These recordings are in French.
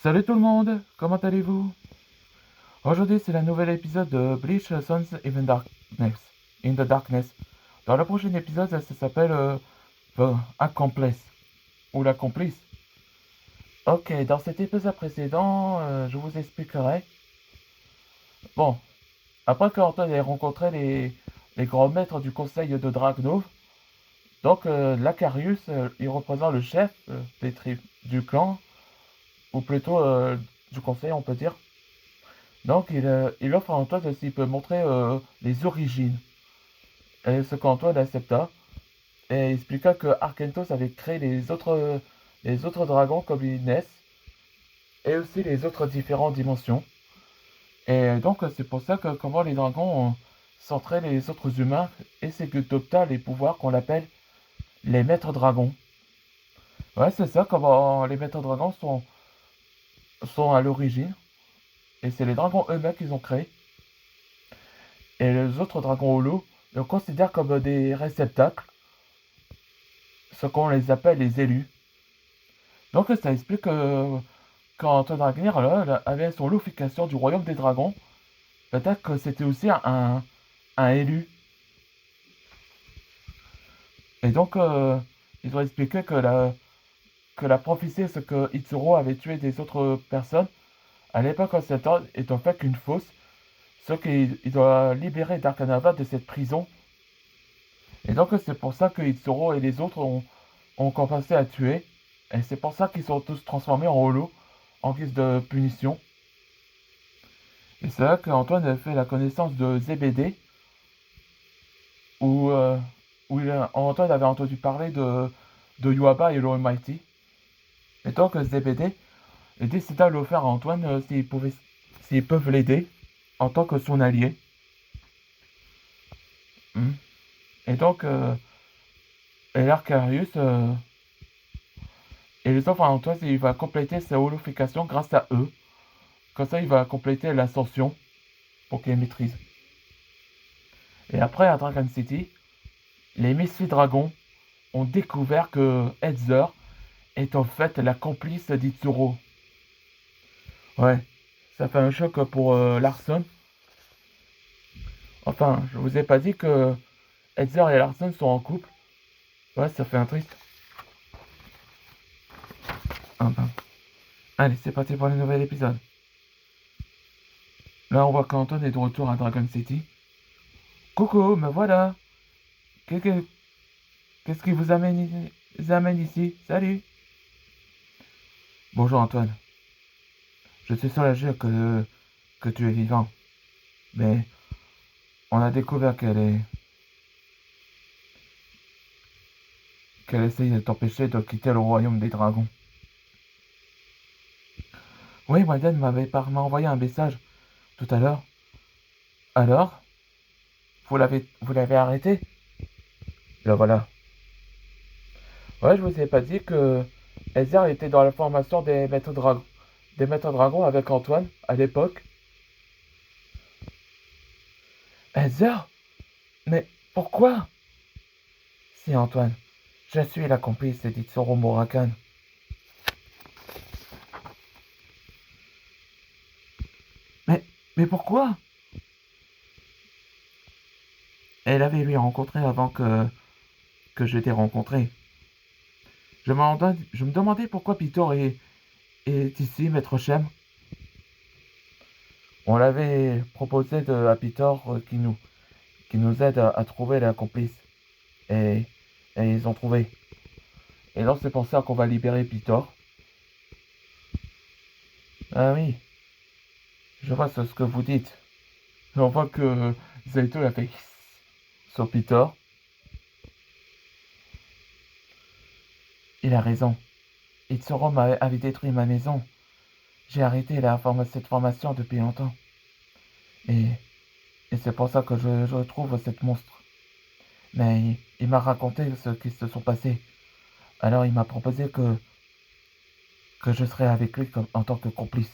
Salut tout le monde, comment allez-vous? Aujourd'hui c'est le nouvel épisode de Bleach Sons in the Darkness. Dans le prochain épisode ça s'appelle The Accomplice ou la complice. Ok, dans cet épisode précédent, je vous expliquerai. Bon, après qu'Antoine ait rencontré les grands maîtres du conseil de Dragnov, donc Lacarius, il représente le chef du clan, ou plutôt du conseil on peut dire. Donc, il offre à Antoine s'il peut montrer les origines. Et ce qu'Antoine accepta. Et expliqua que Arkentos avait créé les autres dragons comme Inès. Et aussi les autres différentes dimensions. Et donc, c'est pour ça que comment les dragons centraient les autres humains. Et c'est que d'opta les pouvoirs qu'on appelle les maîtres dragons. Ouais, c'est ça, comment les maîtres dragons sont à l'origine. Et c'est les dragons eux-mêmes qu'ils ont créés. Et les autres dragons holos, on considère comme des réceptacles, ce qu'on les appelle les élus. Donc ça explique que quand Dragnir là, avait son l'unification du royaume des dragons, peut-être que c'était aussi un élu. Et donc ils ont expliqué que la prophétie, c'est que Itsuro avait tué des autres personnes, à l'époque occidentale est en fait qu'une fausse, ce qu'il doit libérer Darkanava de cette prison. Et donc c'est pour ça que Itsuro et les autres ont commencé à tuer. Et c'est pour ça qu'ils sont tous transformés en holo, en guise de punition. Et c'est là qu'Antoine a fait la connaissance de ZBD, où, Antoine avait entendu parler de Yuaba et l'Almighty. Et donc ZBD décida de l'offrir à Antoine s'ils peuvent l'aider en tant que son allié. Hmm. Et donc, L'arcarius et les offre à Antoine il va compléter sa holification grâce à eux. Comme ça, il va compléter l'ascension pour qu'il maîtrise. Et après, à Dragon City, les Misfits Dragons ont découvert que Hetzer est en fait la complice d'Itsuro. Ouais, ça fait un choc pour Larson. Enfin, je vous ai pas dit que Hetzer et Larson sont en couple. Ouais, ça fait un triste. Ah ben. Allez, c'est parti pour le nouvel épisode. Là, on voit qu'Anton est de retour à Dragon City. Coucou, me voilà. Qu'est-ce qui vous amène ici? Salut. Bonjour Antoine. Je suis soulagé que tu es vivant. Mais on a découvert qu'elle essaye de t'empêcher de quitter le royaume des dragons. Oui, Widen m'a envoyé un message tout à l'heure. Alors, vous l'avez arrêté? Le voilà. Ouais, je vous ai pas dit que Ezra était dans la formation des maîtres dragons avec Antoine à l'époque. Ezra? Mais pourquoi? Si Antoine, je suis la complice d'Itsuro Murakan. Mais, mais pourquoi? Elle avait lui rencontré avant que je t'ai rencontré. Je me demandais pourquoi est ici, Maître Shem. On l'avait proposé à Peter qui nous aide à trouver la complice. Et, et ils ont trouvé. Et donc c'est pour ça qu'on va libérer Peter. Ah oui, je vois ce que vous dites. On voit que Zaito a fait sur Peter. Il a raison. Avait détruit ma maison. J'ai arrêté cette formation depuis longtemps. Et, et c'est pour ça que je retrouve cette monstre. Mais il m'a raconté ce qui se sont passés. Alors il m'a proposé que je serais avec lui en tant que complice.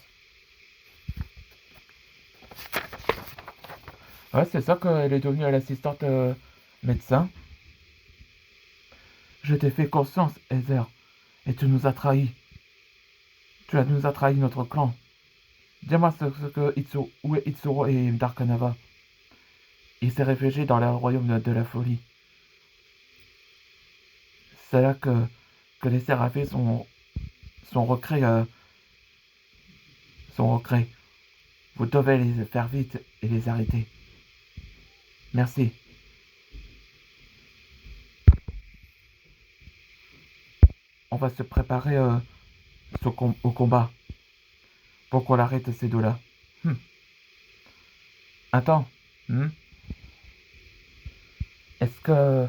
Ouais, c'est ça qu'elle est devenue l'assistante médecin. Je t'ai fait conscience, Heather, et tu nous as trahis. Tu nous as trahi notre clan. Dis-moi où est Itsuro et Darkanava. Il s'est réfugié dans le royaume de la folie. C'est là que les Séraphés sont recréés. Sont recréés. Vous devez les faire vite et les arrêter. Merci. On va se préparer au combat pour qu'on arrête ces deux-là. Attends. Est-ce que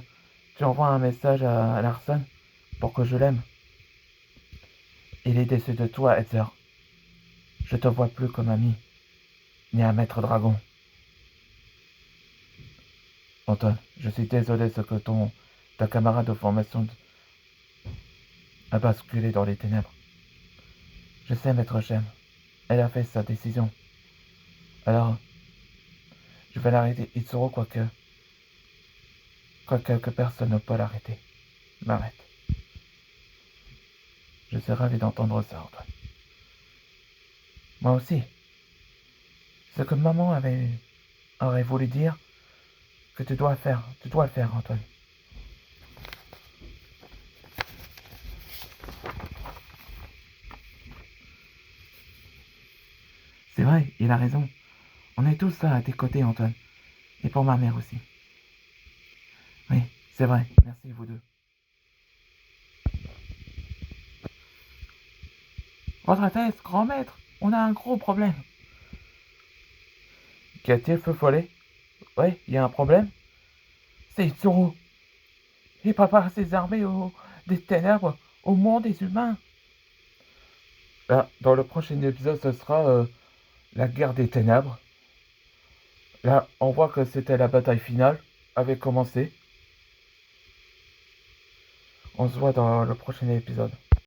tu envoies un message à Larson pour que je l'aime? Il est déçu de toi, Heather. Je te vois plus comme ami, ni un maître dragon. Antoine, je suis désolé ce que ta camarade de formation a basculé dans les ténèbres. Je sais, maître Shem. Elle a fait sa décision. Alors, je vais l'arrêter. Itsuro, quoique personne ne peut l'arrêter. M'arrête. Je suis ravi d'entendre ça, Antoine. Moi aussi. Ce que maman aurait voulu dire, que tu dois le faire, Antoine. C'est vrai, il a raison. On est tous là à tes côtés, Antoine. Et pour ma mère aussi. Oui, c'est vrai. Merci, vous deux. Votre Altesse, grand maître, on a un gros problème. Qu'y a-t-il, feu follet? Oui, il y a un problème. C'est Itsuro. Il prépare ses armées des ténèbres au monde des humains. Là, dans le prochain épisode, ce sera la guerre des ténèbres. Là, on voit que c'était la bataille finale avait commencé. On se voit dans le prochain épisode.